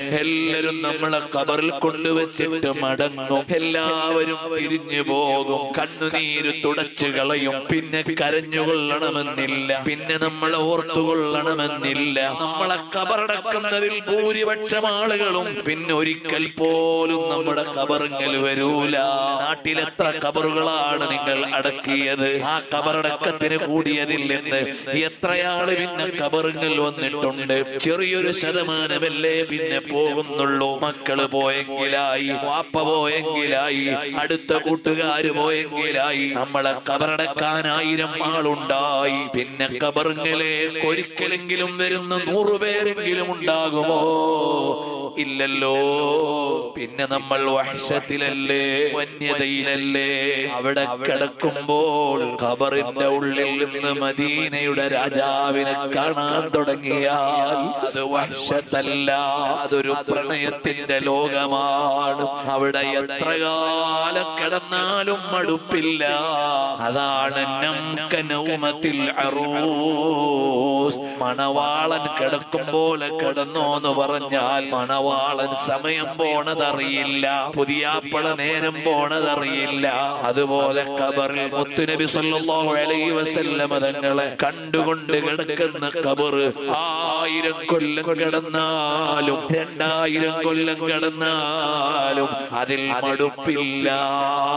എല്ലാരും നമ്മളെ ഖബറിൽ കൊണ്ടുവച്ചിട്ട് മടങ്ങും. എല്ലാവരും തിരിഞ്ഞു പോകും, കണ്ണുനീര് തുടച്ചു കളയും. പിന്നെ കരഞ്ഞുകൊള്ളണമെന്നില്ല, പിന്നെ നമ്മളെ ഓർത്തുകൊള്ളണമെന്നില്ല. നമ്മളെ ഖബറടക്കുന്നതിൽ ഭൂരിപക്ഷം ആളുകളും പിന്നെ ഒരിക്കൽ പോലും നമ്മുടെ ഖബറിൽ വരൂല. നാട്ടിലെത്ര ഖബറുകളാണ് നിങ്ങൾ അടക്കിയത്? ആ ഖബറടക്കത്തിന് കൂടിയതില്ലെന്ന് എത്രയാള് പിന്നെ ഖബറിൽ വന്നിട്ടുണ്ട്. ചെറിയൊരു ശതമാനമല്ലേ പിന്നെ പോകുന്നുള്ളൂ. മക്കള് പോയെങ്കിലായി, വാപ്പ പോയെങ്കിലായി, അടുത്ത കൂട്ടുകാര് പോയെങ്കിലായി. നമ്മളെ ഖബറടക്കാൻ 1000 ആളുണ്ടായി. പിന്നെ ഖബറിലേക്ക് ഒരിക്കലെങ്കിലും വരുന്ന 100 പേരെങ്കിലും ഉണ്ടാകുമോ? ഇല്ലല്ലോ. പിന്നെ നമ്മൾ വഹ്ശത്തിലല്ലേ, വന്യതയിലല്ലേ. അവിടെ കിടക്കുമ്പോൾ ഖബറിന്റെ ഉള്ളിൽ നിന്ന് മദീനയുടെ രാജാവിനെ കാണാൻ തുടങ്ങിയാൽ അത് വഹ്ശത്തല്ല, അതൊരു പ്രണയത്തിന്റെ ലോകമാണ്. അവിടെ എത്ര കാലം കിടന്നാലും മടുപ്പില്ല. അതാണ് നൗമത്തിൽ അറൂസ്. മണവാളൻ കിടക്കും പോലെ കിടന്നോ എന്ന് പറഞ്ഞാൽ മണവാളൻ സമയം പോണതറിയില്ല, പുതിയാപ്പള നേരം പോണതറിയില്ല. അതുപോലെ ഖബറിൽ മുത്തുനബി സല്ലല്ലാഹു അലൈഹി വസല്ലം തങ്ങളെ കണ്ടുകൊണ്ട് കിടക്കുന്ന ഖബർ 1000 കൊല്ലം കിടന്നാലും 2000 കൊല്ലം കിടന്നാലും അതിൽ മടുപ്പില്ല.